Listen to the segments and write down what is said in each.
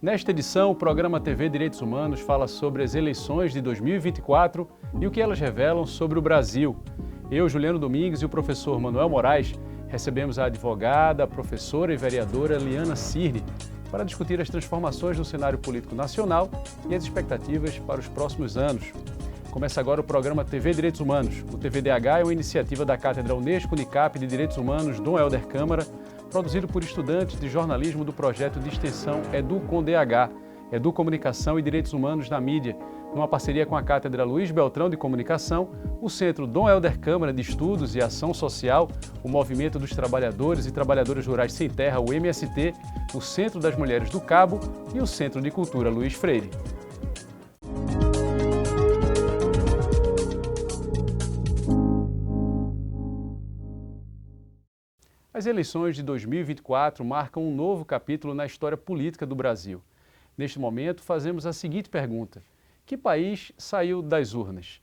Nesta edição, o programa TV Direitos Humanos fala sobre as eleições de 2024 e o que elas revelam sobre o Brasil. Eu, Juliano Domingues, e o professor Manuel Moraes recebemos a advogada, professora e vereadora Liana Cirne para discutir as transformações no cenário político nacional e as expectativas para os próximos anos. Começa agora o programa TV Direitos Humanos. O TVDH é uma iniciativa da Cátedra Unesco Unicap de Direitos Humanos Dom Helder Câmara, produzido por estudantes de jornalismo do projeto de extensão EduComDH, Educomunicação e Direitos Humanos na Mídia, numa parceria com a Cátedra Luiz Beltrão de Comunicação, o Centro Dom Helder Câmara de Estudos e Ação Social, o Movimento dos Trabalhadores e Trabalhadoras Rurais Sem Terra, o MST, o Centro das Mulheres do Cabo e o Centro de Cultura Luiz Freire. As eleições de 2024 marcam um novo capítulo na história política do Brasil. Neste momento, fazemos a seguinte pergunta: que país saiu das urnas?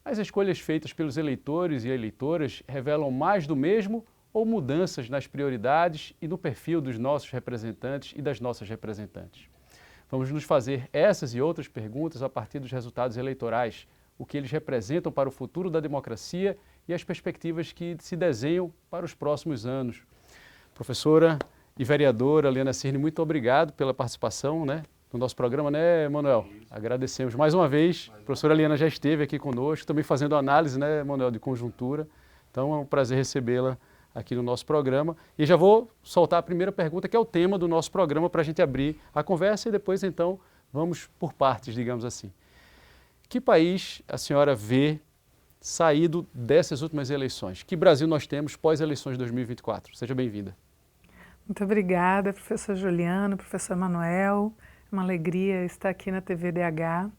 As escolhas feitas pelos eleitores e eleitoras revelam mais do mesmo ou mudanças nas prioridades e no perfil dos nossos representantes e das nossas representantes? Vamos nos fazer essas e outras perguntas a partir dos resultados eleitorais, o que eles representam para o futuro da democracia e as perspectivas que se desenham para os próximos anos. Professora e vereadora Liana Cirne, muito obrigado pela participação, no nosso programa, Manuel? Agradecemos mais uma vez. A professora Liana já esteve aqui conosco, também fazendo análise, Manuel, de conjuntura. Então é um prazer recebê-la aqui no nosso programa. E já vou soltar a primeira pergunta, que é o tema do nosso programa, para a gente abrir a conversa e depois, então, vamos por partes, digamos assim. Que país a senhora vê saído dessas últimas eleições? Que Brasil nós temos pós-eleições de 2024? Seja bem-vinda. Muito obrigada, professor Juliano, professor Manuel. É uma alegria estar aqui na TVDH.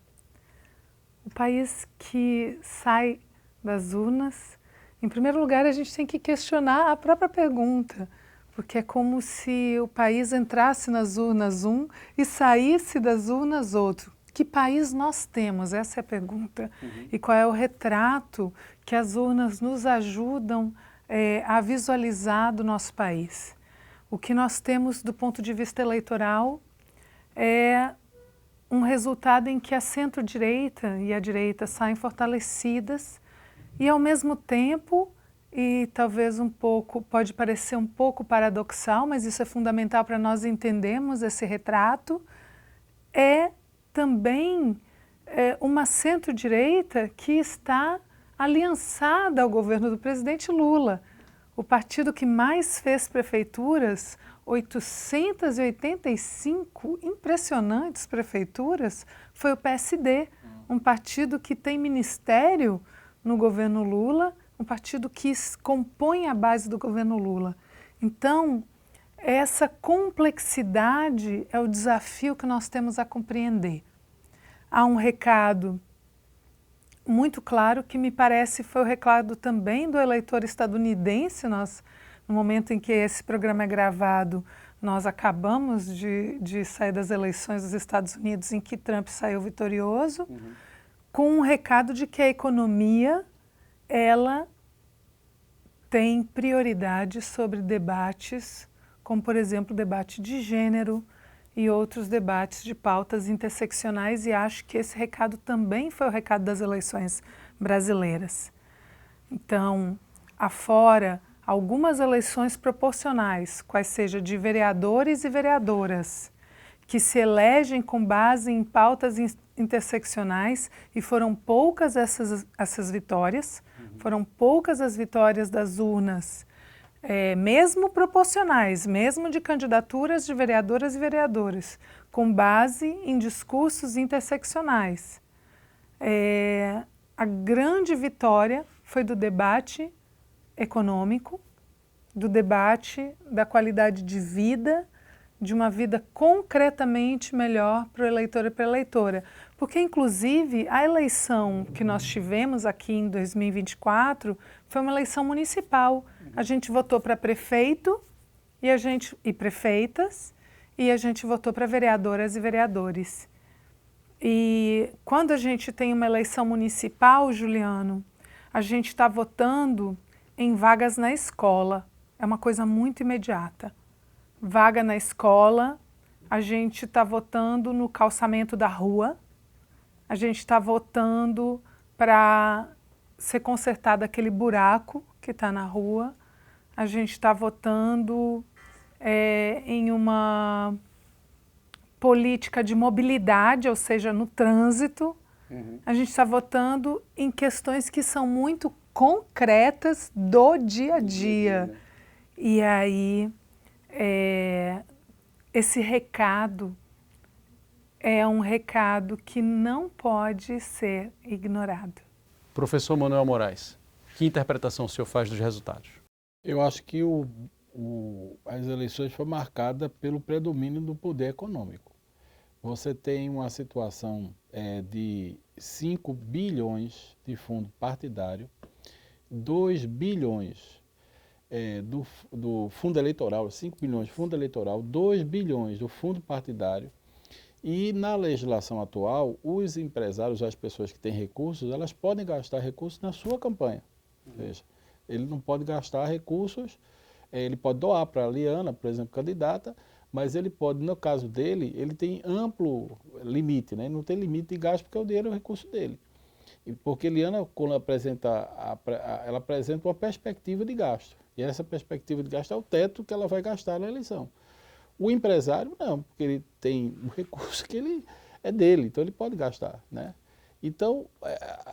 O país que sai das urnas, em primeiro lugar, a gente tem que questionar a própria pergunta, porque é como se o país entrasse nas urnas um e saísse das urnas outro. Que país nós temos? Essa é a pergunta. E qual é o retrato que as urnas nos ajudam a visualizar do nosso país? O que nós temos do ponto de vista eleitoral é um resultado em que a centro-direita e a direita saem fortalecidas e, ao mesmo tempo, e talvez pode parecer um pouco paradoxal, mas isso é fundamental para nós entendermos esse retrato, também uma centro-direita que está aliançada ao governo do presidente Lula. O partido que mais fez prefeituras, 885 impressionantes prefeituras, foi o PSD, um partido que tem ministério no governo Lula, um partido que compõe a base do governo Lula. Então, essa complexidade é o desafio que nós temos a compreender. Há um recado muito claro que me parece foi o recado também do eleitor estadunidense. Nós, no momento em que esse programa é gravado, nós acabamos de sair das eleições dos Estados Unidos em que Trump saiu vitorioso, com um recado de que a economia, ela tem prioridade sobre debates como, por exemplo, o debate de gênero e outros debates de pautas interseccionais, e acho que esse recado também foi o recado das eleições brasileiras. Então, afora algumas eleições proporcionais, quais seja de vereadores e vereadoras, que se elegem com base em pautas interseccionais, e foram poucas essas vitórias, foram poucas as vitórias das urnas, mesmo proporcionais, mesmo de candidaturas de vereadoras e vereadores, com base em discursos interseccionais. A grande vitória foi do debate econômico, do debate da qualidade de vida, de uma vida concretamente melhor para o eleitor e para a eleitora. Porque, inclusive, a eleição que nós tivemos aqui em 2024 foi uma eleição municipal. A gente votou para prefeito e prefeitas, e a gente votou para vereadoras e vereadores. E quando a gente tem uma eleição municipal, Juliano, a gente está votando em vagas na escola. É uma coisa muito imediata. Vaga na escola, a gente está votando no calçamento da rua, a gente está votando para ser consertado aquele buraco que está na rua, a gente está votando em uma política de mobilidade, ou seja, no trânsito. A gente está votando em questões que são muito concretas do dia a dia. E aí, esse recado é um recado que não pode ser ignorado. Professor Manuel Moraes, que interpretação o senhor faz dos resultados? Eu acho que as eleições foram marcadas pelo predomínio do poder econômico. Você tem uma situação de 5 bilhões de fundo partidário, 2 bilhões do fundo eleitoral, 5 bilhões do fundo eleitoral, 2 bilhões do fundo partidário, e na legislação atual, os empresários, as pessoas que têm recursos, elas podem gastar recursos na sua campanha. Ou seja, ele não pode gastar recursos, ele pode doar para a Liana, por exemplo, candidata, mas ele pode, no caso dele, ele tem amplo limite, né? Ele não tem limite de gasto porque o dinheiro é o recurso dele. E porque Liana, quando ela apresenta uma perspectiva de gasto. E essa perspectiva de gasto é o teto que ela vai gastar na eleição. O empresário não, porque ele tem um recurso que ele é dele, então ele pode gastar, né? Então,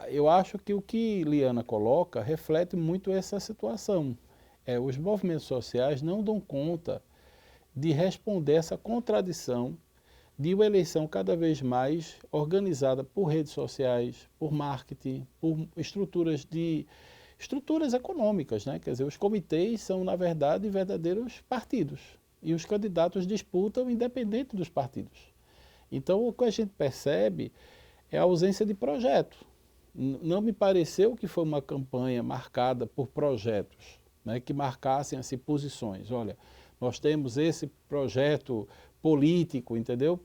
eu acho que o que Liana coloca reflete muito essa situação. Os movimentos sociais não dão conta de responder essa contradição de uma eleição cada vez mais organizada por redes sociais, por marketing, por estruturas econômicas, né? Quer dizer, os comitês são, na verdade, verdadeiros partidos. E os candidatos disputam independente dos partidos. Então, o que a gente percebe é a ausência de projeto. Não me pareceu que foi uma campanha marcada por projetos, né, que marcassem assim, posições. Olha, nós temos esse projeto político, entendeu?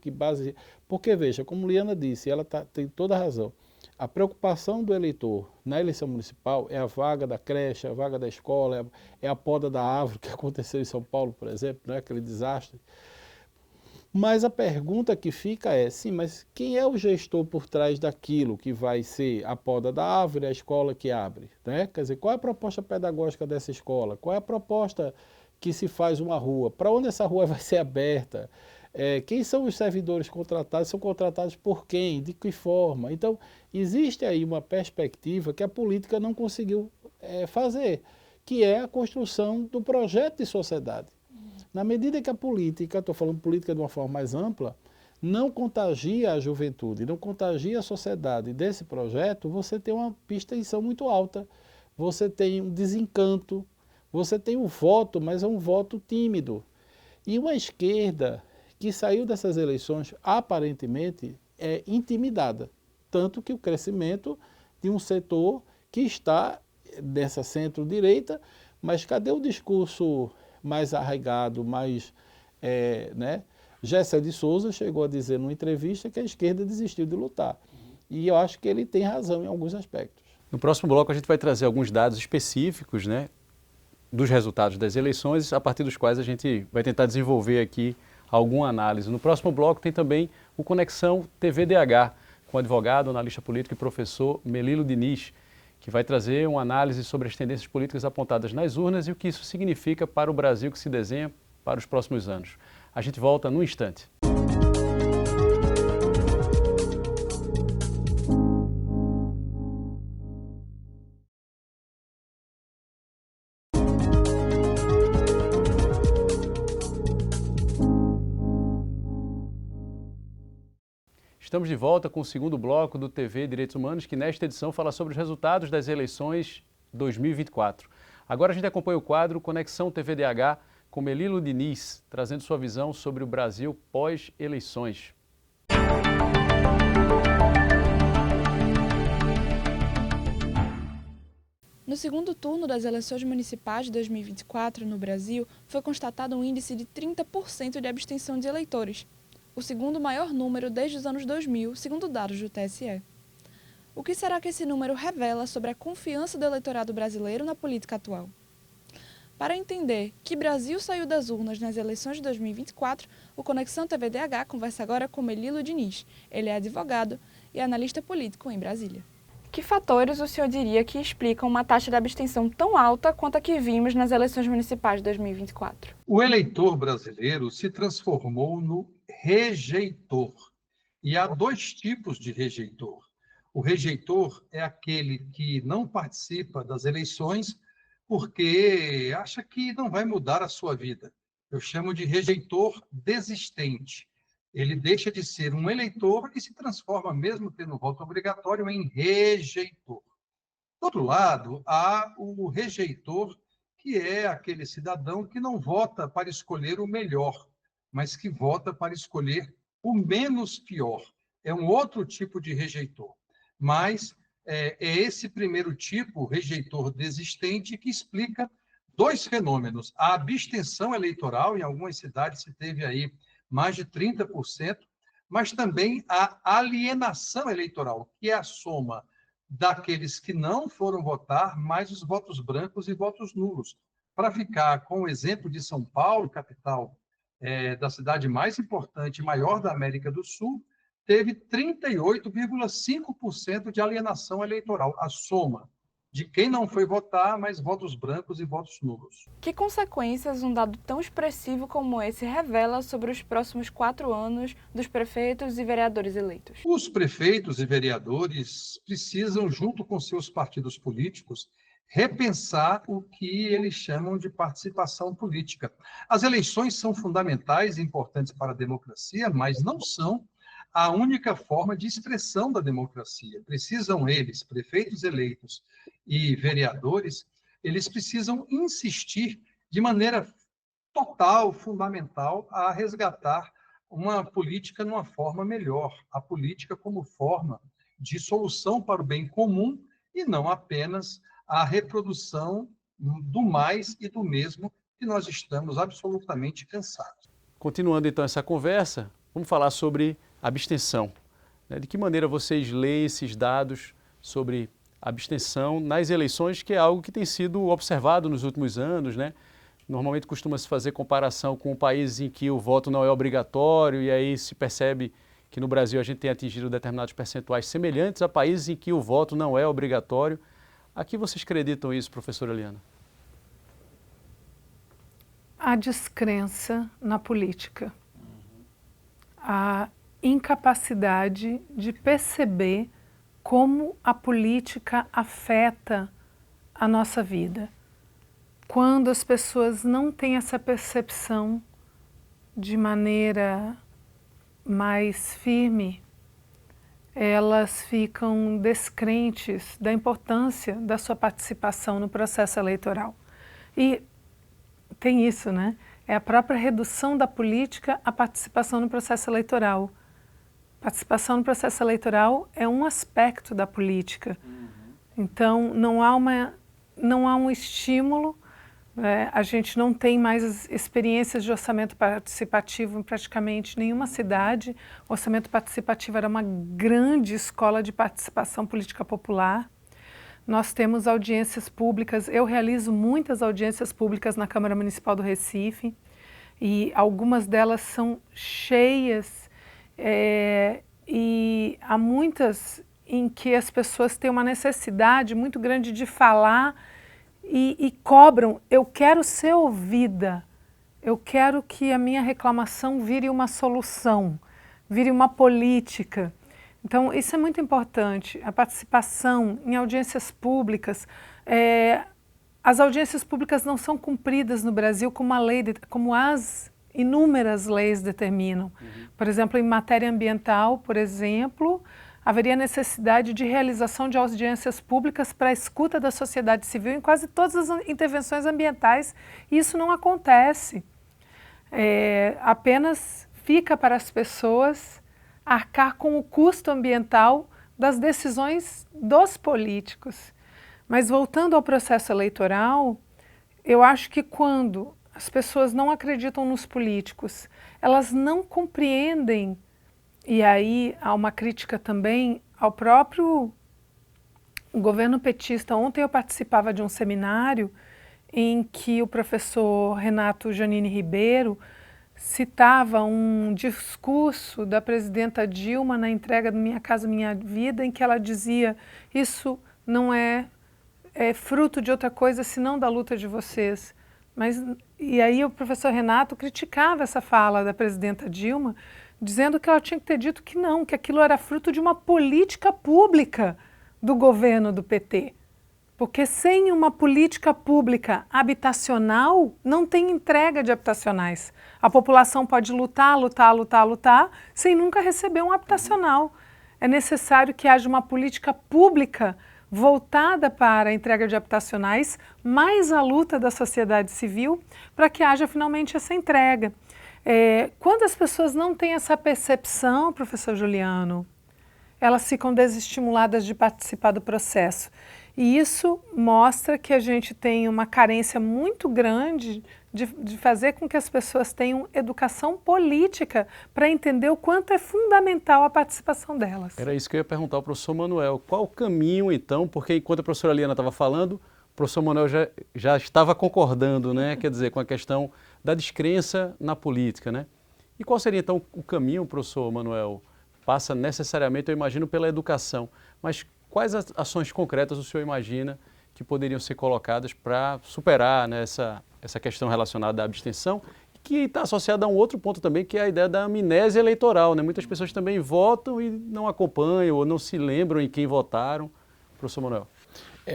Porque, veja, como Liana disse, ela tem toda a razão. A preocupação do eleitor na eleição municipal é a vaga da creche, a vaga da escola, é a poda da árvore que aconteceu em São Paulo, por exemplo, né, aquele desastre. Mas a pergunta que fica é, sim, mas quem é o gestor por trás daquilo que vai ser a poda da árvore, a escola que abre? Né? Quer dizer, qual é a proposta pedagógica dessa escola? Qual é a proposta que se faz uma rua? Para onde essa rua vai ser aberta? Quem são os servidores contratados? São contratados por quem? De que forma? Então, existe aí uma perspectiva que a política não conseguiu fazer, que é a construção do projeto de sociedade. Na medida que a política, estou falando política de uma forma mais ampla, não contagia a juventude, não contagia a sociedade desse projeto, você tem uma abstenção muito alta, você tem um desencanto, você tem um voto, mas é um voto tímido. E uma esquerda que saiu dessas eleições aparentemente intimidada, tanto que o crescimento de um setor que está nessa centro-direita, mas cadê o discurso mais arraigado, mais, né? Gessé de Souza chegou a dizer numa entrevista que a esquerda desistiu de lutar. E eu acho que ele tem razão em alguns aspectos. No próximo bloco a gente vai trazer alguns dados específicos, né, dos resultados das eleições, a partir dos quais a gente vai tentar desenvolver aqui alguma análise. No próximo bloco tem também o Conexão TVDH, com o advogado, analista político e professor Melilo Diniz, que vai trazer uma análise sobre as tendências políticas apontadas nas urnas e o que isso significa para o Brasil que se desenha para os próximos anos. A gente volta num instante. Estamos de volta com o segundo bloco do TV Direitos Humanos, que nesta edição fala sobre os resultados das eleições 2024. Agora a gente acompanha o quadro Conexão TVDH com Melilo Diniz, trazendo sua visão sobre o Brasil pós-eleições. No segundo turno das eleições municipais de 2024 no Brasil, foi constatado um índice de 30% de abstenção de eleitores, o segundo maior número desde os anos 2000, segundo dados do TSE. O que será que esse número revela sobre a confiança do eleitorado brasileiro na política atual? Para entender que Brasil saiu das urnas nas eleições de 2024, o Conexão TVDH conversa agora com Melilo Diniz. Ele é advogado e analista político em Brasília. Que fatores o senhor diria que explicam uma taxa de abstenção tão alta quanto a que vimos nas eleições municipais de 2024? O eleitor brasileiro se transformou no rejeitor. E há dois tipos de rejeitor. O rejeitor é aquele que não participa das eleições porque acha que não vai mudar a sua vida. Eu chamo de rejeitor desistente. Ele deixa de ser um eleitor e se transforma, mesmo tendo voto obrigatório, em rejeitor. Do outro lado, há o rejeitor, que é aquele cidadão que não vota para escolher o melhor, mas que vota para escolher o menos pior. É um outro tipo de rejeitor. Mas é esse primeiro tipo, rejeitor desistente, que explica dois fenômenos. A abstenção eleitoral, em algumas cidades se teve aí mais de 30%, mas também a alienação eleitoral, que é a soma daqueles que não foram votar, mais os votos brancos e votos nulos. Para ficar com o exemplo de São Paulo, capital da cidade mais importante e maior da América do Sul, teve 38,5% de alienação eleitoral, a soma de quem não foi votar, mais votos brancos e votos nulos. Que consequências um dado tão expressivo como esse revela sobre os próximos 4 anos dos prefeitos e vereadores eleitos? Os prefeitos e vereadores precisam, junto com seus partidos políticos, repensar o que eles chamam de participação política. As eleições são fundamentais e importantes para a democracia, mas não são a única forma de expressão da democracia. Precisam eles, prefeitos eleitos e vereadores, eles precisam insistir de maneira total, fundamental, a resgatar uma política numa forma melhor, a política como forma de solução para o bem comum e não apenas a reprodução do mais e do mesmo, que nós estamos absolutamente cansados. Continuando então essa conversa, vamos falar sobre abstenção. De que maneira vocês leem esses dados sobre abstenção nas eleições, que é algo que tem sido observado nos últimos anos, né? Normalmente costuma-se fazer comparação com países em que o voto não é obrigatório e aí se percebe que no Brasil a gente tem atingido determinados percentuais semelhantes a países em que o voto não é obrigatório. A que vocês acreditam isso, professora Eliana? A descrença na política. A incapacidade de perceber como a política afeta a nossa vida. Quando as pessoas não têm essa percepção de maneira mais firme, elas ficam descrentes da importância da sua participação no processo eleitoral. E tem isso, né? É a própria redução da política à participação no processo eleitoral. Participação no processo eleitoral é um aspecto da política. Então, não há um estímulo, a gente não tem mais experiências de orçamento participativo em praticamente nenhuma cidade. O orçamento participativo era uma grande escola de participação política popular. Nós temos audiências públicas, eu realizo muitas audiências públicas na Câmara Municipal do Recife e algumas delas são cheias e há muitas em que as pessoas têm uma necessidade muito grande de falar e cobram, eu quero ser ouvida, eu quero que a minha reclamação vire uma solução, vire uma política. Então, isso é muito importante, a participação em audiências públicas. As audiências públicas não são cumpridas no Brasil como as inúmeras leis determinam. Por exemplo, em matéria ambiental, por exemplo, haveria necessidade de realização de audiências públicas para a escuta da sociedade civil em quase todas as intervenções ambientais, e isso não acontece. Apenas fica para as pessoas arcar com o custo ambiental das decisões dos políticos. Mas voltando ao processo eleitoral, eu acho que quando as pessoas não acreditam nos políticos, elas não compreendem, e aí há uma crítica também ao próprio governo petista. Ontem eu participava de um seminário em que o professor Renato Janine Ribeiro citava um discurso da presidenta Dilma na entrega do Minha Casa Minha Vida, em que ela dizia: isso não é fruto de outra coisa senão da luta de vocês. E aí o professor Renato criticava essa fala da presidenta Dilma, dizendo que ela tinha que ter dito que não, que aquilo era fruto de uma política pública do governo do PT. Porque sem uma política pública habitacional, não tem entrega de habitacionais. A população pode lutar, sem nunca receber um habitacional. É necessário que haja uma política pública voltada para a entrega de habitacionais, mais a luta da sociedade civil, para que haja finalmente essa entrega. Quando as pessoas não têm essa percepção, professor Juliano, elas ficam desestimuladas de participar do processo. E isso mostra que a gente tem uma carência muito grande de fazer com que as pessoas tenham educação política para entender o quanto é fundamental a participação delas. Era isso que eu ia perguntar ao professor Manuel. Qual o caminho, então, porque enquanto a professora Liana estava falando, o professor Manuel já estava concordando, né? Quer dizer, com a questão da descrença na política, né? E qual seria, então, o caminho, professor Manuel? Passa necessariamente, eu imagino, pela educação, mas quais ações concretas o senhor imagina que poderiam ser colocadas para superar, né, essa questão relacionada à abstenção, que está associada a um outro ponto também, que é a ideia da amnésia eleitoral, né? Muitas pessoas também votam e não acompanham ou não se lembram em quem votaram. Professor Manuel.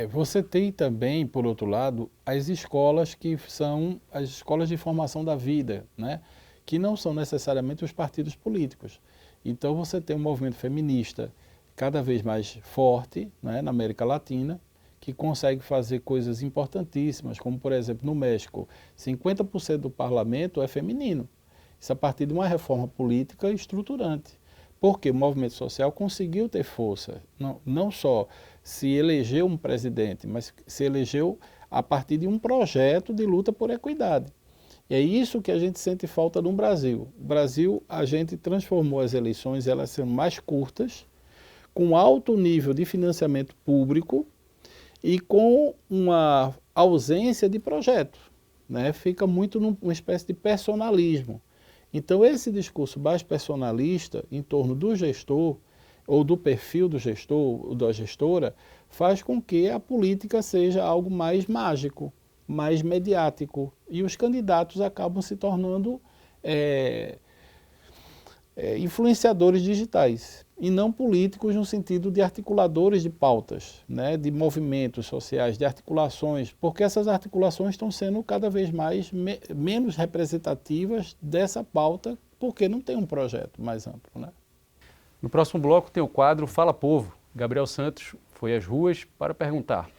Você tem também, por outro lado, as escolas que são as escolas de formação da vida, né? Que não são necessariamente os partidos políticos. Então você tem um movimento feminista cada vez mais forte, né, na América Latina, que consegue fazer coisas importantíssimas, como, por exemplo, no México, 50% do parlamento é feminino. Isso a partir de uma reforma política estruturante. Porque o movimento social conseguiu ter força. Não só se elegeu um presidente, mas se elegeu a partir de um projeto de luta por equidade. E é isso que a gente sente falta no Brasil. O Brasil, a gente transformou as eleições, elas sendo mais curtas, com alto nível de financiamento público e com uma ausência de projeto, né? Fica muito numa espécie de personalismo. Então esse discurso mais personalista em torno do gestor ou do perfil do gestor ou da gestora faz com que a política seja algo mais mágico, mais mediático, e os candidatos acabam se tornando influenciadores digitais e não políticos no sentido de articuladores de pautas, né, de movimentos sociais, de articulações, porque essas articulações estão sendo cada vez mais menos representativas dessa pauta, porque não tem um projeto mais amplo, né? No próximo bloco tem o quadro Fala Povo. Gabriel Santos foi às ruas para perguntar: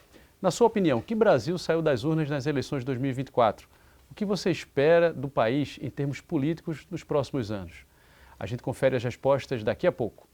na sua opinião, que Brasil saiu das urnas nas eleições de 2024? O que você espera do país em termos políticos nos próximos anos? A gente confere as respostas daqui a pouco.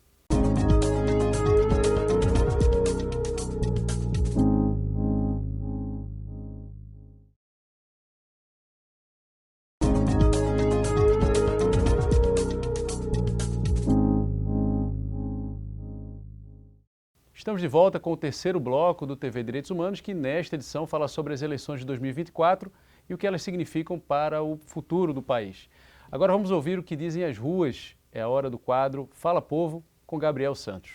Estamos de volta com o terceiro bloco do TV Direitos Humanos, que nesta edição fala sobre as eleições de 2024 e o que elas significam para o futuro do país. Agora vamos ouvir o que dizem as ruas. É a hora do quadro Fala Povo, com Gabriel Santos.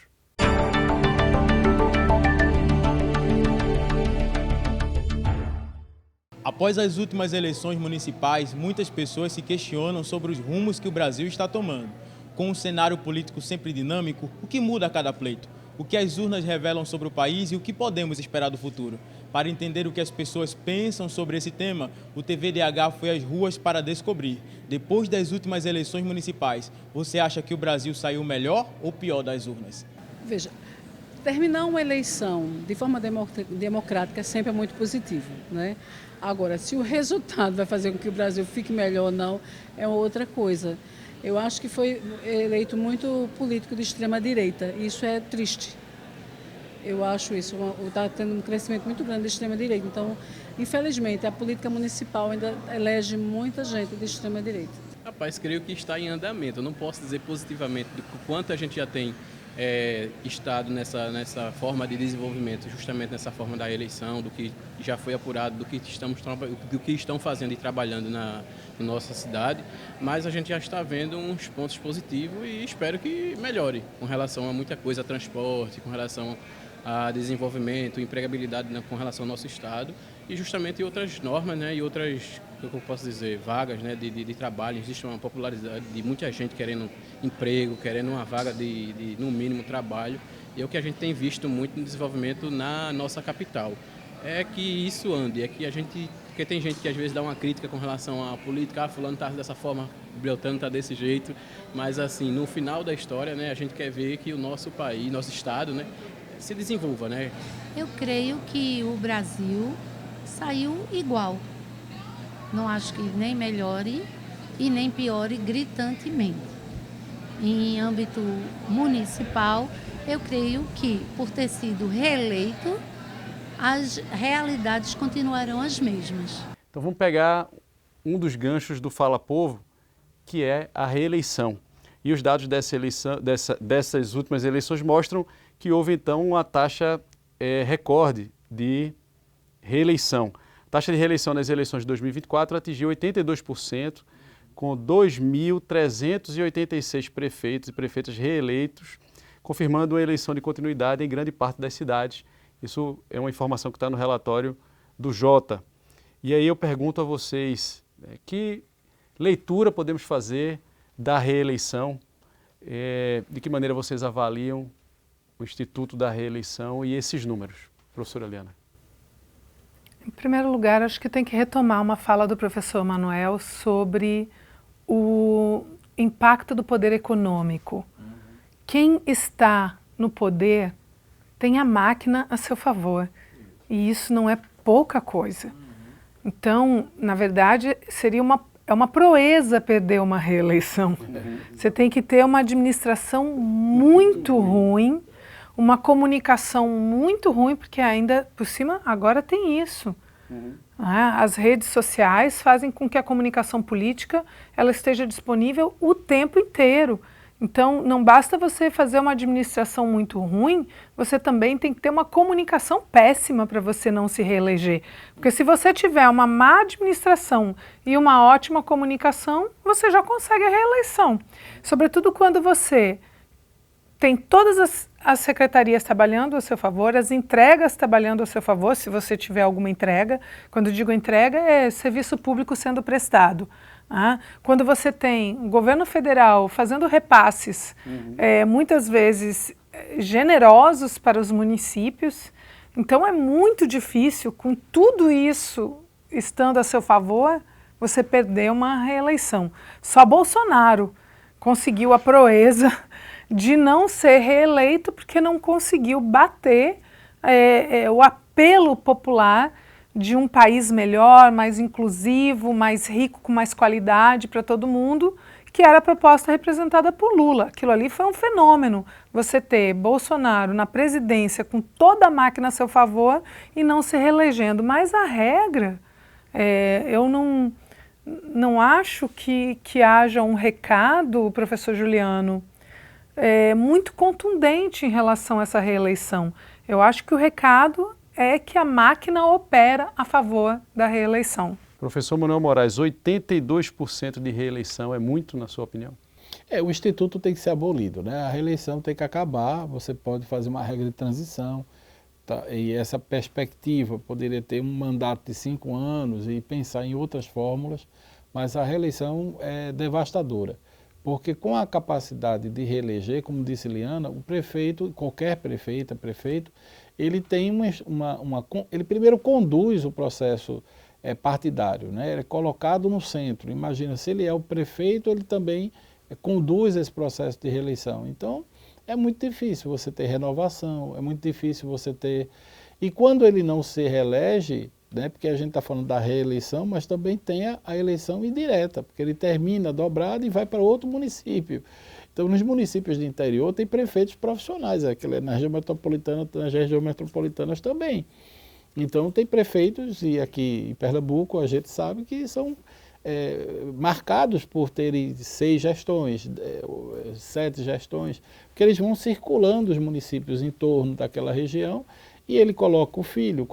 Após as últimas eleições municipais, muitas pessoas se questionam sobre os rumos que o Brasil está tomando. Com um cenário político sempre dinâmico, o que muda a cada pleito? O que as urnas revelam sobre o país e o que podemos esperar do futuro? Para entender o que as pessoas pensam sobre esse tema, o TVDH foi às ruas para descobrir. Depois das últimas eleições municipais, você acha que o Brasil saiu melhor ou pior das urnas? Veja, terminar uma eleição de forma democrática sempre é muito positivo, né? Agora, se o resultado vai fazer com que o Brasil fique melhor ou não, é outra coisa. Eu acho que foi eleito muito político de extrema-direita, e isso é triste. Eu acho isso, está tendo um crescimento muito grande de extrema-direita. Então, infelizmente, a política municipal ainda elege muita gente de extrema-direita. Rapaz, creio que está em andamento. Eu não posso dizer positivamente do quanto a gente já tem Estado nessa forma de desenvolvimento, justamente nessa forma da eleição, do que já foi apurado, do que estão fazendo e trabalhando na nossa cidade, mas a gente já está vendo uns pontos positivos e espero que melhore com relação a muita coisa, transporte, com relação a desenvolvimento, empregabilidade, né, com relação ao nosso Estado e justamente outras normas, né, e outras, como eu posso dizer, vagas, né, de trabalho. Existe uma popularidade de muita gente querendo emprego, querendo uma vaga no mínimo, trabalho. E é o que a gente tem visto muito no desenvolvimento na nossa capital. É que isso ande, porque tem gente que às vezes dá uma crítica com relação à política, fulano está dessa forma, Beltrano está desse jeito, mas assim, no final da história, né, a gente quer ver que o nosso país, nosso Estado, né, se desenvolva, né? Eu creio que o Brasil saiu igual. Não acho que nem melhore e nem piore gritantemente. Em âmbito municipal, eu creio que, por ter sido reeleito, as realidades continuarão as mesmas. Então vamos pegar um dos ganchos do Fala Povo, que é a reeleição. E os dados dessas últimas eleições mostram que houve então uma taxa recorde de reeleição. A taxa de reeleição nas eleições de 2024 atingiu 82%, com 2.386 prefeitos e prefeitas reeleitos, confirmando uma eleição de continuidade em grande parte das cidades. Isso é uma informação que está no relatório do Jota. E aí eu pergunto a vocês, que leitura podemos fazer da reeleição? De que maneira vocês avaliam o Instituto da Reeleição e esses números? Professora Eliana. Em primeiro lugar, acho que tem que retomar uma fala do professor Manuel sobre o impacto do poder econômico. Quem está no poder tem a máquina a seu favor, e isso não é pouca coisa. Então, na verdade, seria uma proeza perder uma reeleição. Você tem que ter uma administração muito ruim, uma comunicação muito ruim, porque ainda por cima agora tem isso. As redes sociais fazem com que a comunicação política ela esteja disponível o tempo inteiro. Então, não basta você fazer uma administração muito ruim, você também tem que ter uma comunicação péssima para você não se reeleger. Porque se você tiver uma má administração e uma ótima comunicação, você já consegue a reeleição. Sobretudo quando você tem todas as secretarias trabalhando a seu favor, as entregas trabalhando a seu favor, se você tiver alguma entrega. Quando eu digo entrega, é serviço público sendo prestado. Quando você tem o governo federal fazendo repasses, muitas vezes generosos para os municípios, então é muito difícil, com tudo isso estando a seu favor, você perder uma reeleição. Só Bolsonaro conseguiu a proeza de não ser reeleito porque não conseguiu bater o apelo popular de um país melhor, mais inclusivo, mais rico, com mais qualidade para todo mundo, que era a proposta representada por Lula. Aquilo ali foi um fenômeno. Você ter Bolsonaro na presidência com toda a máquina a seu favor e não se reelegendo. Mas a regra, eu não acho que haja um recado, professor Juliano, muito contundente em relação a essa reeleição. Eu acho que o recado é que a máquina opera a favor da reeleição. Professor Manuel Moraes, 82% de reeleição é muito, na sua opinião? O Instituto tem que ser abolido, né? A reeleição tem que acabar, você pode fazer uma regra de transição, tá? E essa perspectiva poderia ter um mandato de 5 anos e pensar em outras fórmulas, mas a reeleição é devastadora, porque com a capacidade de reeleger, como disse Eliana, o prefeito, qualquer prefeita, prefeito, ele tem ele primeiro conduz o processo partidário, né? Ele é colocado no centro. Imagina, se ele é o prefeito, ele também conduz esse processo de reeleição. Então, é muito difícil você ter renovação, é muito difícil você ter... E quando ele não se reelege, né, porque a gente está falando da reeleição, mas também tem a eleição indireta, porque ele termina dobrado e vai para outro município. Então, nos municípios do interior tem prefeitos profissionais, nas regiões metropolitanas também. Então, tem prefeitos, e aqui em Pernambuco a gente sabe que são marcados por terem 6 gestões, 7 gestões, porque eles vão circulando os municípios em torno daquela região e ele coloca o filho,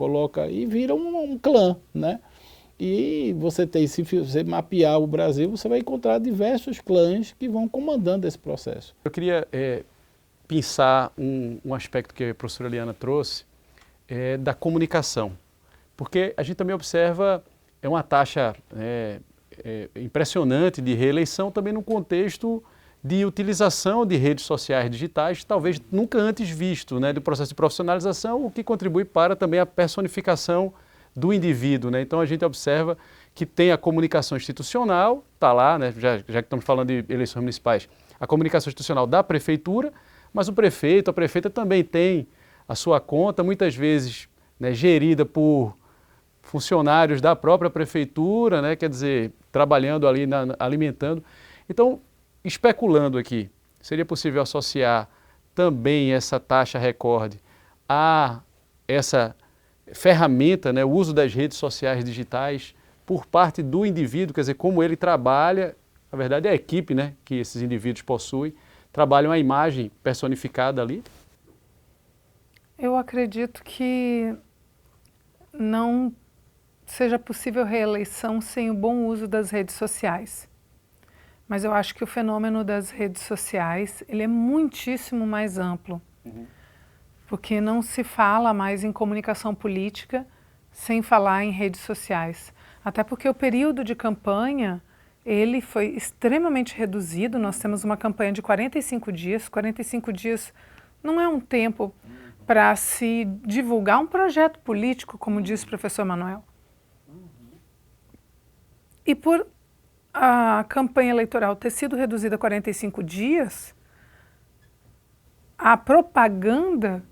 e vira um clã, né? E se você mapear o Brasil, você vai encontrar diversos clãs que vão comandando esse processo. Eu queria pensar um aspecto que a professora Eliana trouxe, da comunicação, porque a gente também observa uma taxa impressionante de reeleição também no contexto de utilização de redes sociais digitais, talvez nunca antes visto, né, do processo de profissionalização, o que contribui para também a personificação do indivíduo, né? Então a gente observa que tem a comunicação institucional, está lá, né, já que estamos falando de eleições municipais, a comunicação institucional da prefeitura, mas o prefeito, a prefeita também tem a sua conta, muitas vezes, né, gerida por funcionários da própria prefeitura, né, quer dizer, trabalhando ali, alimentando. Então, especulando aqui, seria possível associar também essa taxa recorde a essa ferramenta, né, o uso das redes sociais digitais por parte do indivíduo, quer dizer, como ele trabalha, na verdade é a equipe, né, que esses indivíduos possuem, trabalham a imagem personificada ali? Eu acredito que não seja possível reeleição sem o bom uso das redes sociais. Mas eu acho que o fenômeno das redes sociais, ele é muitíssimo mais amplo. Porque não se fala mais em comunicação política sem falar em redes sociais. Até porque o período de campanha, ele foi extremamente reduzido. Nós temos uma campanha de 45 dias. 45 dias não é um tempo para se divulgar um projeto político, como disse o professor Manuel. E por a campanha eleitoral ter sido reduzida a 45 dias, a propaganda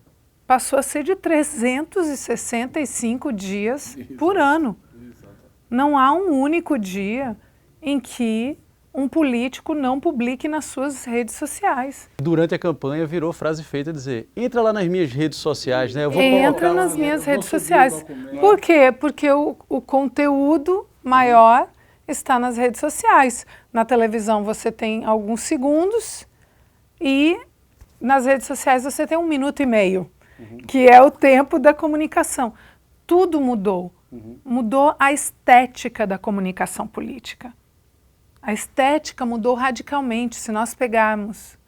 passou a ser de 365 dias por ano. Não há um único dia em que um político não publique nas suas redes sociais. Durante a campanha virou frase feita dizer, entra lá nas minhas redes sociais, né? Eu vou entra nas minhas redes sociais. Por quê? Porque o conteúdo maior está nas redes sociais. Na televisão você tem alguns segundos e nas redes sociais você tem 1 minuto e meio, que é o tempo da comunicação. Tudo mudou. Mudou a estética da comunicação política. A estética mudou radicalmente. Se nós pegarmos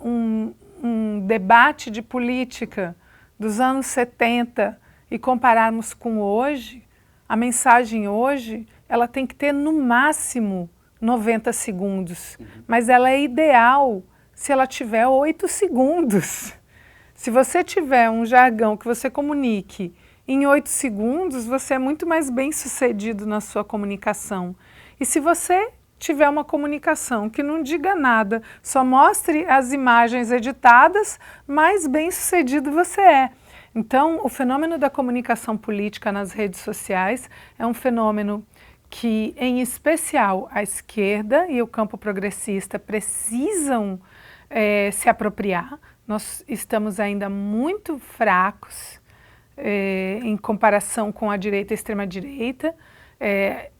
um debate de política dos anos 70 e compararmos com hoje, a mensagem hoje, ela tem que ter no máximo 90 segundos, mas ela é ideal se ela tiver 8 segundos. Se você tiver um jargão que você comunique em 8 segundos, você é muito mais bem sucedido na sua comunicação. E se você tiver uma comunicação que não diga nada, só mostre as imagens editadas, mais bem sucedido você é. Então, o fenômeno da comunicação política nas redes sociais é um fenômeno que, em especial, a esquerda e o campo progressista precisam se apropriar. Nós estamos ainda muito fracos em comparação com a direita e a extrema-direita.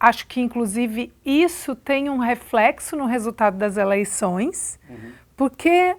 Acho que, inclusive, isso tem um reflexo no resultado das eleições, porque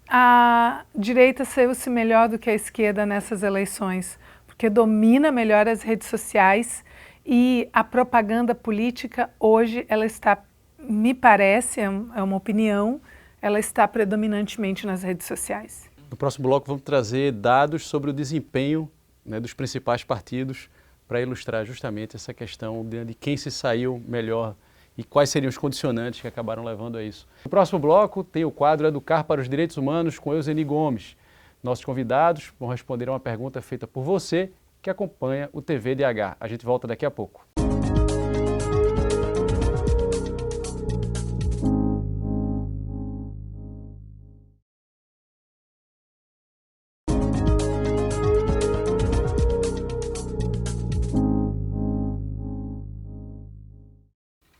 a direita saiu-se melhor do que a esquerda nessas eleições, porque domina melhor as redes sociais e a propaganda política hoje, ela está, me parece, é uma opinião, ela está predominantemente nas redes sociais. No próximo bloco vamos trazer dados sobre o desempenho, né, dos principais partidos para ilustrar justamente essa questão de quem se saiu melhor e quais seriam os condicionantes que acabaram levando a isso. No próximo bloco tem o quadro Educar para os Direitos Humanos com Euseni Gomes. Nossos convidados vão responder a uma pergunta feita por você que acompanha o TVDH. A gente volta daqui a pouco.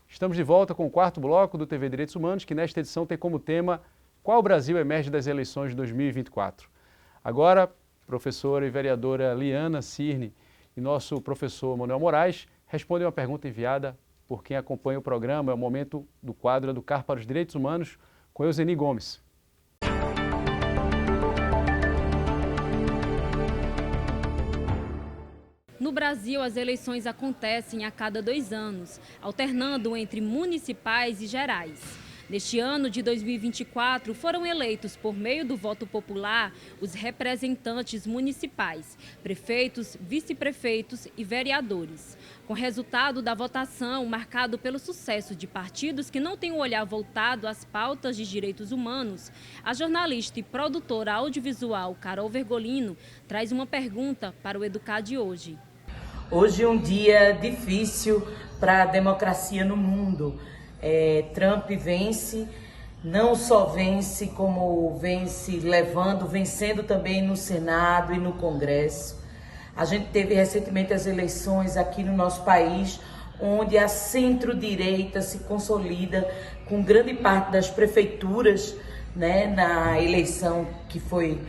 Estamos de volta com o quarto bloco do TV Direitos Humanos, que nesta edição tem como tema Qual Brasil emerge das eleições de 2024? Agora, professora e vereadora Liana Cirne e nosso professor Manuel Moraes respondem uma pergunta enviada por quem acompanha o programa. É o momento do quadro Educar para os Direitos Humanos com Euseni Gomes. No Brasil, as eleições acontecem a cada 2 anos, alternando entre municipais e gerais. Neste ano de 2024, foram eleitos por meio do voto popular os representantes municipais, prefeitos, vice-prefeitos e vereadores. Com o resultado da votação marcado pelo sucesso de partidos que não têm o olhar voltado às pautas de direitos humanos, a jornalista e produtora audiovisual Carol Vergolino traz uma pergunta para o Educar de hoje. Hoje é um dia difícil para a democracia no mundo. Trump vence, não só vence, como vence vencendo também no Senado e no Congresso. A gente teve recentemente as eleições aqui no nosso país, onde a centro-direita se consolida com grande parte das prefeituras, né, na eleição que foi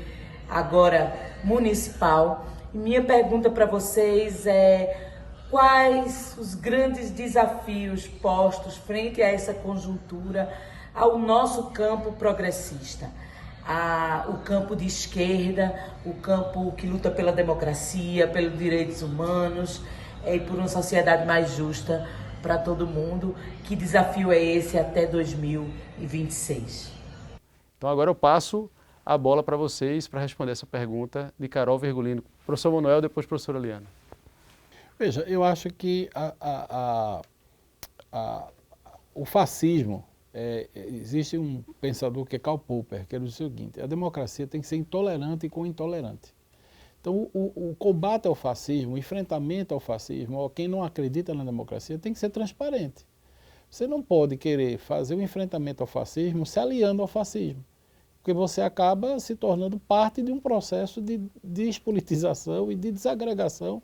agora municipal. E minha pergunta para vocês é: quais os grandes desafios postos frente a essa conjuntura ao nosso campo progressista? O campo de esquerda, o campo que luta pela democracia, pelos direitos humanos e por uma sociedade mais justa para todo mundo. Que desafio é esse até 2026? Então agora eu passo a bola para vocês para responder essa pergunta de Carol Vergolino. Professor Manuel, depois professora Liana. Veja, eu acho que o fascismo, existe um pensador que é Karl Popper, que diz o seguinte: a democracia tem que ser intolerante com o intolerante. Então, o combate ao fascismo, o enfrentamento ao fascismo, ou quem não acredita na democracia, tem que ser transparente. Você não pode querer fazer o enfrentamento ao fascismo se aliando ao fascismo, porque você acaba se tornando parte de um processo de despolitização e de desagregação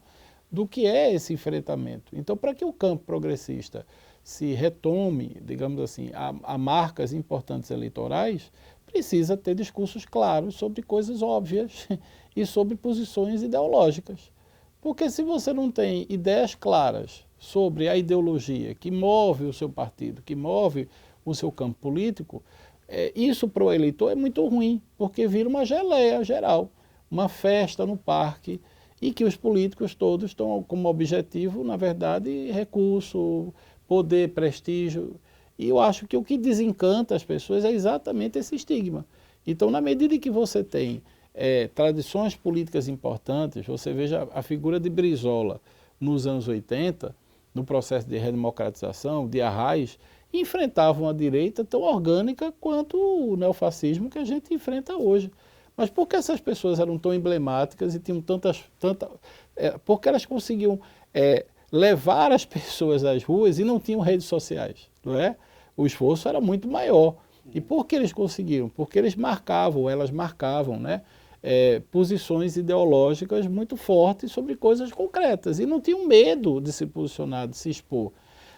do que é esse enfrentamento. Então, para que o campo progressista se retome, digamos assim, a marcas importantes eleitorais, precisa ter discursos claros sobre coisas óbvias e sobre posições ideológicas. Porque se você não tem ideias claras sobre a ideologia que move o seu partido, que move o seu campo político, isso para o eleitor é muito ruim, porque vira uma geleia geral, uma festa no parque, e que os políticos todos estão como objetivo, na verdade, recurso, poder, prestígio. E eu acho que o que desencanta as pessoas é exatamente esse estigma. Então, na medida em que você tem tradições políticas importantes, você veja a figura de Brizola nos anos 80, no processo de redemocratização, de Arraes, enfrentavam a direita tão orgânica quanto o neofascismo que a gente enfrenta hoje. Mas por que essas pessoas eram tão emblemáticas e tinham porque elas conseguiam levar as pessoas às ruas e não tinham redes sociais, não é? O esforço era muito maior. E por que eles conseguiram? Porque eles marcavam, elas marcavam, né, posições ideológicas muito fortes sobre coisas concretas e não tinham medo de se posicionar, de se expor.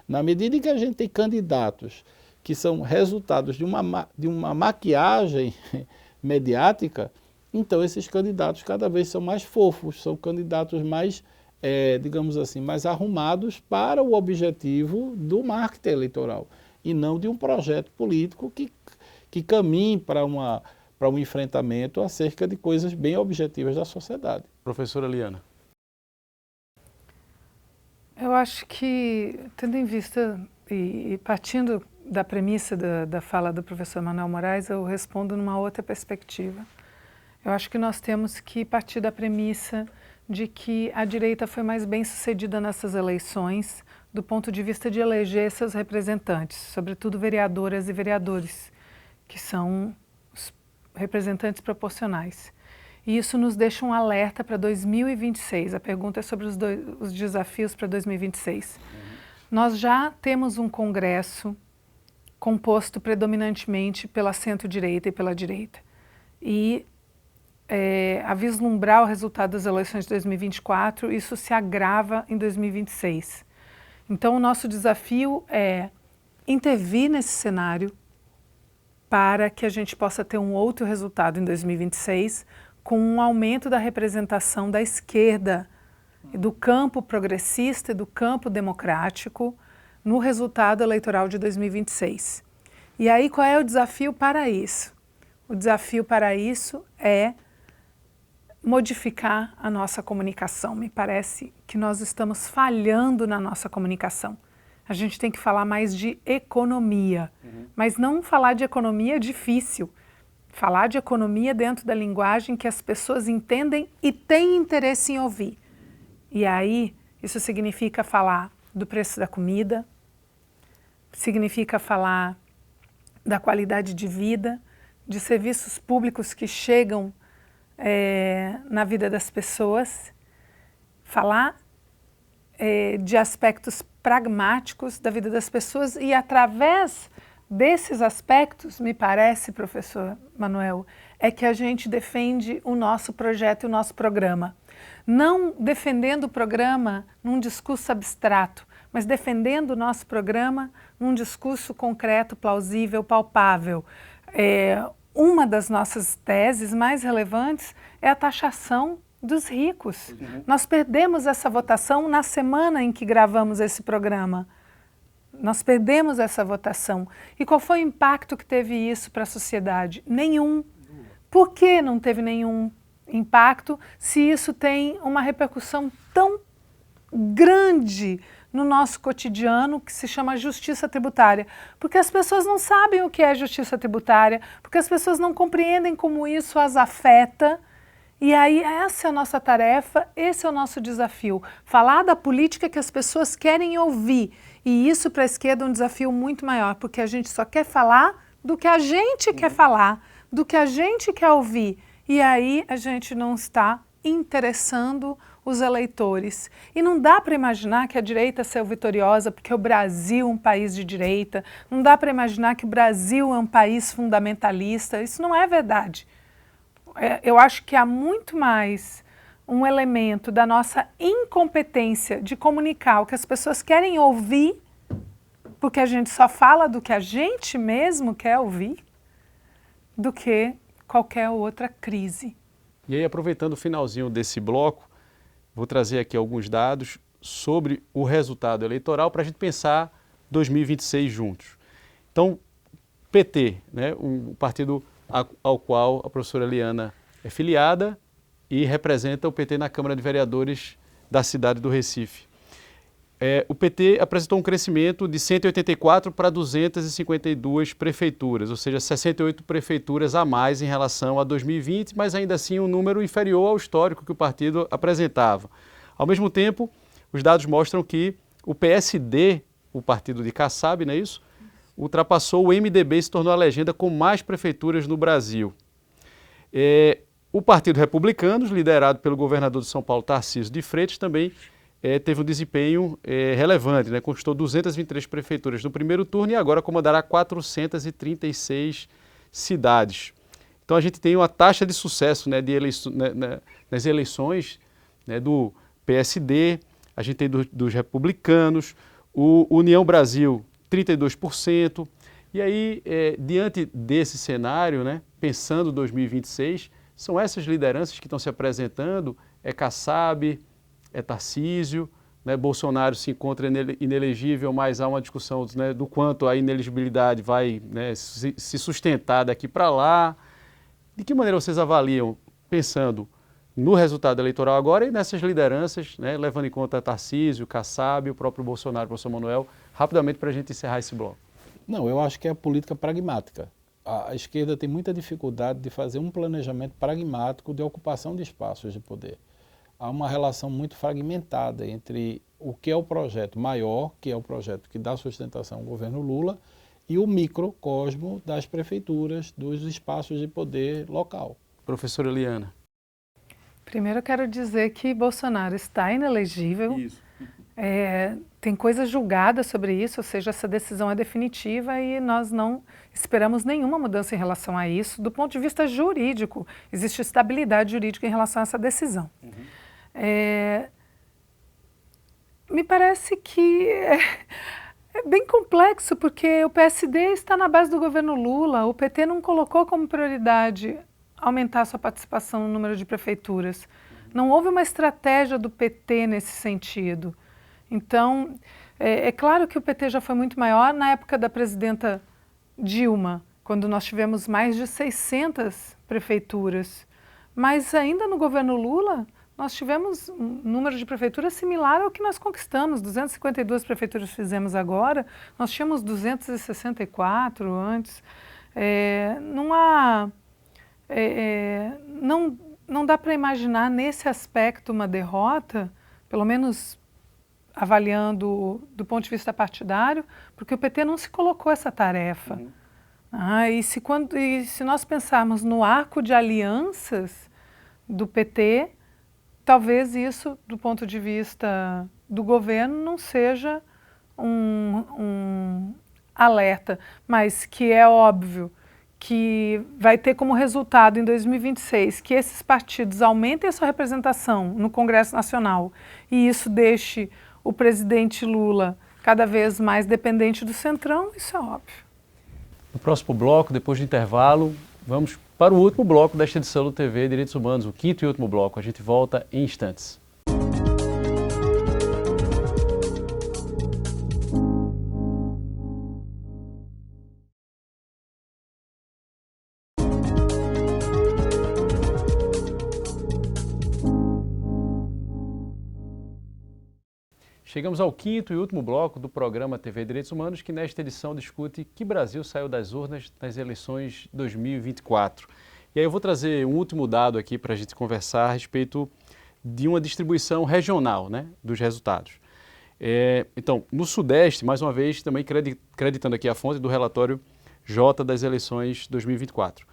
Na medida em que a gente tem candidatos que são resultados de uma maquiagem mediática, então esses candidatos cada vez são mais fofos, são candidatos mais, digamos assim, mais arrumados para o objetivo do marketing eleitoral e não de um projeto político que caminhe para um enfrentamento acerca de coisas bem objetivas da sociedade. Professora Liana. Eu acho que, tendo em vista e partindo da premissa da fala do professor Manuel Moraes, eu respondo numa outra perspectiva. Eu acho que nós temos que partir da premissa de que a direita foi mais bem sucedida nessas eleições do ponto de vista de eleger seus representantes, sobretudo vereadoras e vereadores, que são os representantes proporcionais. E isso nos deixa um alerta para 2026. A pergunta é sobre os desafios para 2026. Nós já temos um Congresso composto predominantemente pela centro-direita e pela direita. E a vislumbrar o resultado das eleições de 2024, isso se agrava em 2026. Então, o nosso desafio é intervir nesse cenário para que a gente possa ter um outro resultado em 2026, com um aumento da representação da esquerda, do campo progressista e do campo democrático, no resultado eleitoral de 2026. E aí, qual é o desafio para isso? O desafio para isso é modificar a nossa comunicação. Me parece que nós estamos falhando na nossa comunicação. A gente tem que falar mais de economia, mas não falar de economia difícil. Falar de economia dentro da linguagem que as pessoas entendem e têm interesse em ouvir. E aí, isso significa falar do preço da comida, significa falar da qualidade de vida, de serviços públicos que chegam na vida das pessoas, falar de aspectos pragmáticos da vida das pessoas e através desses aspectos, me parece, professor Manuel, é que a gente defende o nosso projeto e o nosso programa. Não defendendo o programa num discurso abstrato, mas defendendo o nosso programa num discurso concreto, plausível, palpável. Uma das nossas teses mais relevantes é a taxação dos ricos. Nós perdemos essa votação na semana em que gravamos esse programa. Nós perdemos essa votação. E qual foi o impacto que teve isso para a sociedade? Nenhum. Por que não teve nenhum impacto se isso tem uma repercussão tão grande no nosso cotidiano, que se chama justiça tributária? Porque as pessoas não sabem o que é justiça tributária, porque as pessoas não compreendem como isso as afeta. E aí essa é a nossa tarefa, esse é o nosso desafio. Falar da política que as pessoas querem ouvir. E isso para a esquerda é um desafio muito maior, porque a gente só quer falar do que a gente quer falar, do que a gente quer ouvir. E aí a gente não está interessando os eleitores. E não dá para imaginar que a direita saiu vitoriosa porque o Brasil é um país de direita, não dá para imaginar que o Brasil é um país fundamentalista. Isso não é verdade. Eu acho que há muito mais um elemento da nossa incompetência de comunicar o que as pessoas querem ouvir, porque a gente só fala do que a gente mesmo quer ouvir, do que qualquer outra crise. E aí, aproveitando o finalzinho desse bloco, vou trazer aqui alguns dados sobre o resultado eleitoral para a gente pensar 2026 juntos. Então, PT, né, o partido ao qual a professora Eliana é filiada e representa o PT na Câmara de Vereadores da cidade do Recife. O PT apresentou um crescimento de 184 para 252 prefeituras, ou seja, 68 prefeituras a mais em relação a 2020, mas ainda assim um número inferior ao histórico que o partido apresentava. Ao mesmo tempo, os dados mostram que o PSD, o partido de Kassab, não é isso? Ultrapassou o MDB e se tornou a legenda com mais prefeituras no Brasil. O Partido Republicanos, liderado pelo governador de São Paulo, Tarcísio de Freitas, também teve um desempenho relevante, né? Conquistou 223 prefeituras no primeiro turno e agora comandará 436 cidades. Então a gente tem uma taxa de sucesso, né, nas eleições, né, do PSD, a gente tem dos republicanos, o União Brasil 32%, e aí diante desse cenário, né, pensando 2026, são essas lideranças que estão se apresentando, Kassab, Tarcísio, né, Bolsonaro se encontra inelegível, mas há uma discussão, né, do quanto a inelegibilidade vai, né, se sustentar daqui para lá. De que maneira vocês avaliam, pensando no resultado eleitoral agora e nessas lideranças, né, levando em conta Tarcísio, Kassab, o próprio Bolsonaro, o professor Manuel, rapidamente para a gente encerrar esse bloco? Não, eu acho que é a política pragmática. A esquerda tem muita dificuldade de fazer um planejamento pragmático de ocupação de espaços de poder. Há uma relação muito fragmentada entre o que é o projeto maior, que é o projeto que dá sustentação ao governo Lula, e o microcosmo das prefeituras, dos espaços de poder local. Professora Eliana. Primeiro eu quero dizer que Bolsonaro está inelegível. Isso. Tem coisa julgada sobre isso, ou seja, essa decisão é definitiva e nós não esperamos nenhuma mudança em relação a isso. Do ponto de vista jurídico, existe estabilidade jurídica em relação a essa decisão. Me parece que é bem complexo, porque o PSD está na base do governo Lula, o PT não colocou como prioridade aumentar sua participação no número de prefeituras. Não houve uma estratégia do PT nesse sentido. Então, É claro que o PT já foi muito maior na época da presidenta Dilma, quando nós tivemos mais de 600 prefeituras. Mas ainda no governo Lula, nós tivemos um número de prefeituras similar ao que nós conquistamos. 252 prefeituras fizemos agora, nós tínhamos 264 antes. Não dá para imaginar nesse aspecto uma derrota, pelo menos avaliando do ponto de vista partidário, porque o PT não se colocou essa tarefa. E se nós pensarmos no arco de alianças do PT, talvez isso, do ponto de vista do governo, não seja um alerta, mas que é óbvio que vai ter como resultado em 2026 que esses partidos aumentem a sua representação no Congresso Nacional e isso deixe o presidente Lula cada vez mais dependente do Centrão, isso é óbvio. No próximo bloco, depois do intervalo, vamos para o último bloco desta edição do TV Direitos Humanos, o quinto e último bloco. A gente volta em instantes. Chegamos ao quinto e último bloco do programa TV Direitos Humanos, que nesta edição discute que Brasil saiu das urnas nas eleições 2024. E aí eu vou trazer um último dado aqui para a gente conversar a respeito de uma distribuição regional, né, dos resultados. Então, no Sudeste, mais uma vez, também creditando aqui a fonte do relatório J das eleições 2024.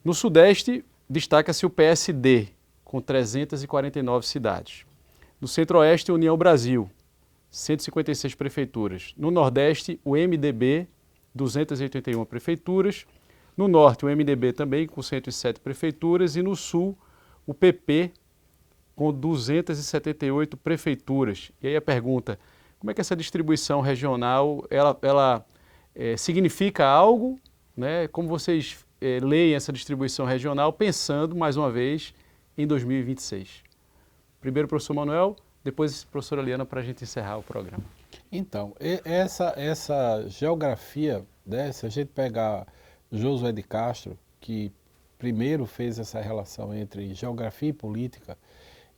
No Sudeste, destaca-se o PSD, com 349 cidades. No Centro-Oeste, União Brasil, 156 prefeituras. No Nordeste, o MDB, 281 prefeituras. No Norte, o MDB também, com 107 prefeituras. E no Sul, o PP, com 278 prefeituras. E aí a pergunta, como é que essa distribuição regional, ela significa algo, né? Como vocês leem essa distribuição regional, pensando, mais uma vez, em 2026? Primeiro, professor Manuel, depois, professora Liana, para a gente encerrar o programa. Então, essa geografia, né, se a gente pegar Josué de Castro, que primeiro fez essa relação entre geografia e política,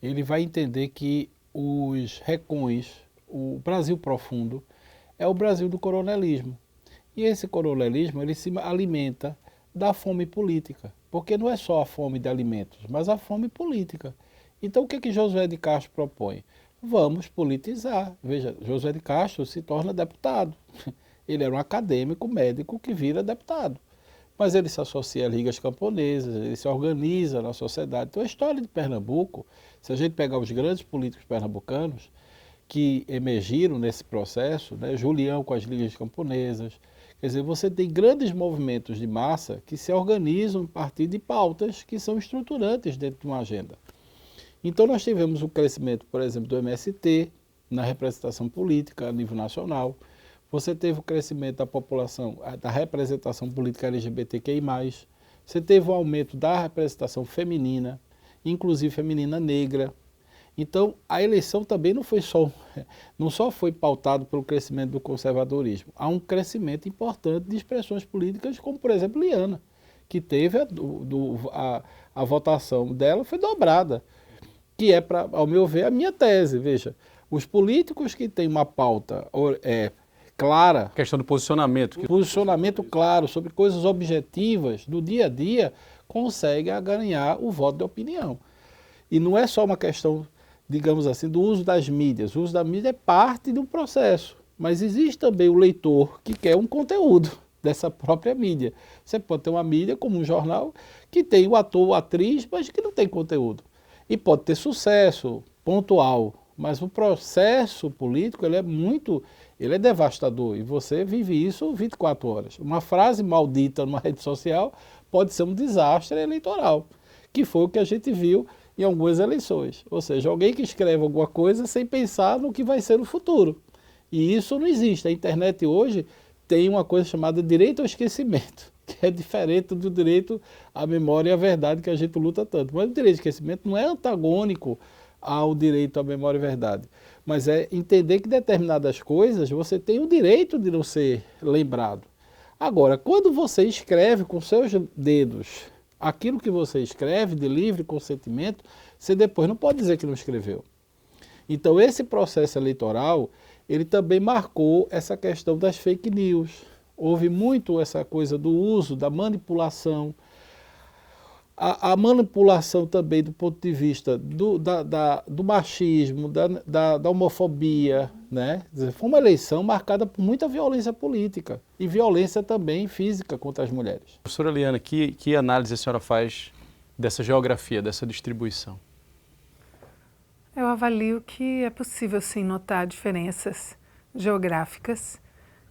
ele vai entender que os recões, o Brasil profundo, é o Brasil do coronelismo. E esse coronelismo, ele se alimenta da fome política, porque não é só a fome de alimentos, mas a fome política. Então, o que Josué de Castro propõe? Vamos politizar. Veja, Josué de Castro se torna deputado. Ele era um acadêmico médico que vira deputado. Mas ele se associa a ligas camponesas, ele se organiza na sociedade. Então, a história de Pernambuco, se a gente pegar os grandes políticos pernambucanos que emergiram nesse processo, né, Julião com as ligas camponesas, quer dizer, você tem grandes movimentos de massa que se organizam a partir de pautas que são estruturantes dentro de uma agenda. Então nós tivemos o crescimento, por exemplo, do MST na representação política a nível nacional. Você teve o crescimento da população, da representação política LGBTQI+. Você teve o aumento da representação feminina, inclusive feminina negra. Então a eleição também não só foi pautado pelo crescimento do conservadorismo. Há um crescimento importante de expressões políticas, como por exemplo Liana, que teve a votação dela foi dobrada. Que é, ao meu ver, a minha tese. Veja, os políticos que têm uma pauta clara... A questão do posicionamento. Posicionamento claro sobre coisas objetivas do dia a dia, conseguem ganhar o voto de opinião. E não é só uma questão, digamos assim, do uso das mídias. O uso da mídia é parte de um processo. Mas existe também o leitor que quer um conteúdo dessa própria mídia. Você pode ter uma mídia como um jornal que tem o ator ou atriz, mas que não tem conteúdo. E pode ter sucesso pontual, mas o processo político ele é devastador e você vive isso 24 horas. Uma frase maldita numa rede social pode ser um desastre eleitoral, que foi o que a gente viu em algumas eleições. Ou seja, alguém que escreve alguma coisa sem pensar no que vai ser no futuro. E isso não existe. A internet hoje tem uma coisa chamada direito ao esquecimento, que é diferente do direito à memória e à verdade que a gente luta tanto. Mas o direito ao esquecimento não é antagônico ao direito à memória e verdade. Mas é entender que determinadas coisas você tem o direito de não ser lembrado. Agora, quando você escreve com seus dedos aquilo que você escreve de livre consentimento, você depois não pode dizer que não escreveu. Então esse processo eleitoral, ele também marcou essa questão das fake news. Houve muito essa coisa do uso, da manipulação. A manipulação também do ponto de vista do machismo, da homofobia, né? Foi uma eleição marcada por muita violência política e violência também física contra as mulheres. Professora Liana, que análise a senhora faz dessa geografia, dessa distribuição? Eu avalio que é possível sim notar diferenças geográficas,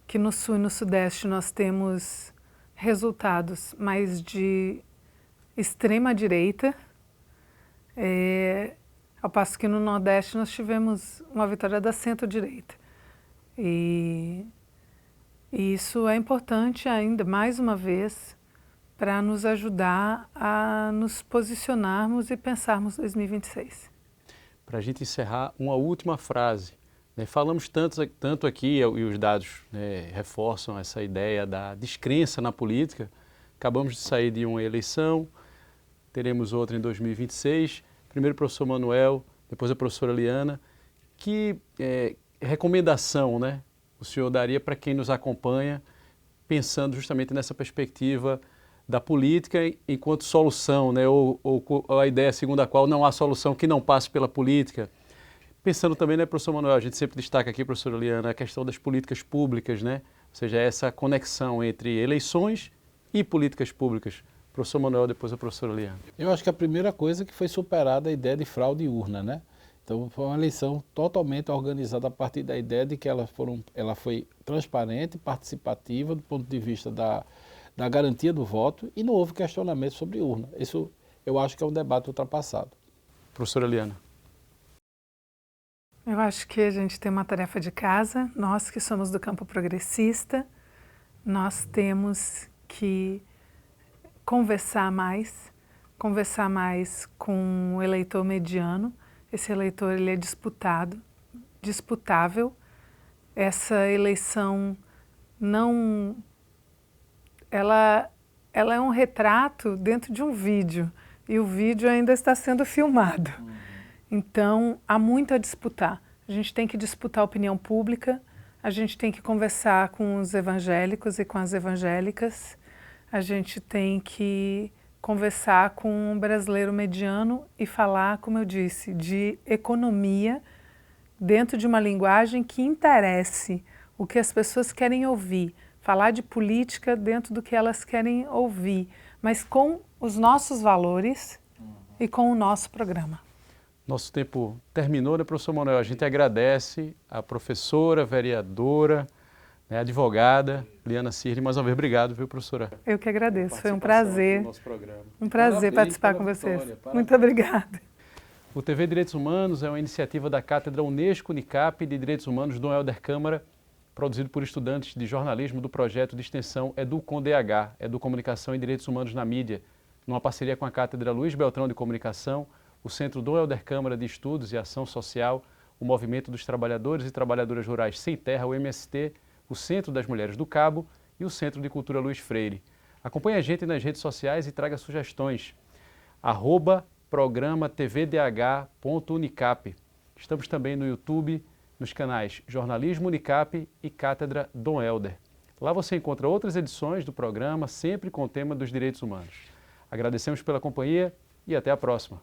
que no Sul e no Sudeste nós temos resultados mais de extrema direita, ao passo que no Nordeste nós tivemos uma vitória da centro-direita. E isso é importante ainda, mais uma vez, para nos ajudar a nos posicionarmos e pensarmos 2026. Para a gente encerrar, uma última frase. Falamos tanto aqui, e os dados reforçam essa ideia da descrença na política. Acabamos de sair de uma eleição, teremos outra em 2026. Primeiro o professor Manuel, depois a professora Liana. Que recomendação, né, o senhor daria para quem nos acompanha, pensando justamente nessa perspectiva da política enquanto solução, né, ou a ideia segundo a qual não há solução que não passe pela política? Pensando também, né, professor Manuel, a gente sempre destaca aqui, professora Liana, a questão das políticas públicas, né? Ou seja, essa conexão entre eleições e políticas públicas. Professor Manuel, depois a professora Liana. Eu acho que a primeira coisa é que foi superada a ideia de fraude urna, né? Então foi uma eleição totalmente organizada a partir da ideia de que ela foi transparente, participativa do ponto de vista da garantia do voto e não houve questionamento sobre urna. Isso eu acho que é um debate ultrapassado. Professora Liana. Eu acho que a gente tem uma tarefa de casa, nós que somos do campo progressista, nós temos que conversar mais com o eleitor mediano. Esse eleitor ele é disputável. Essa eleição ela é um retrato dentro de um vídeo e o vídeo ainda está sendo filmado. Então, há muito a disputar. A gente tem que disputar a opinião pública, a gente tem que conversar com os evangélicos e com as evangélicas, a gente tem que conversar com um brasileiro mediano e falar, como eu disse, de economia dentro de uma linguagem que interesse o que as pessoas querem ouvir, falar de política dentro do que elas querem ouvir, mas com os nossos valores e com o nosso programa. Nosso tempo terminou, né, professor Manuel? A gente agradece a professora, vereadora, né, advogada, Liana Cirne. Mais uma vez, obrigado, viu, professora? Eu que agradeço, foi um prazer. Um prazer participar com vocês. Muito obrigada. O TV Direitos Humanos é uma iniciativa da Cátedra Unesco-Unicap de Direitos Humanos Dom Helder Câmara, produzido por estudantes de jornalismo do projeto de extensão EduComDH, Educomunicação e Direitos Humanos na Mídia, numa parceria com a Cátedra Luiz Beltrão de Comunicação, o Centro Dom Helder Câmara de Estudos e Ação Social, o Movimento dos Trabalhadores e Trabalhadoras Rurais Sem Terra, o MST, o Centro das Mulheres do Cabo e o Centro de Cultura Luiz Freire. Acompanhe a gente nas redes sociais e traga sugestões. @programa tvdh.unicap. Estamos também no YouTube, nos canais Jornalismo Unicap e Cátedra Dom Helder. Lá você encontra outras edições do programa, sempre com o tema dos direitos humanos. Agradecemos pela companhia e até a próxima.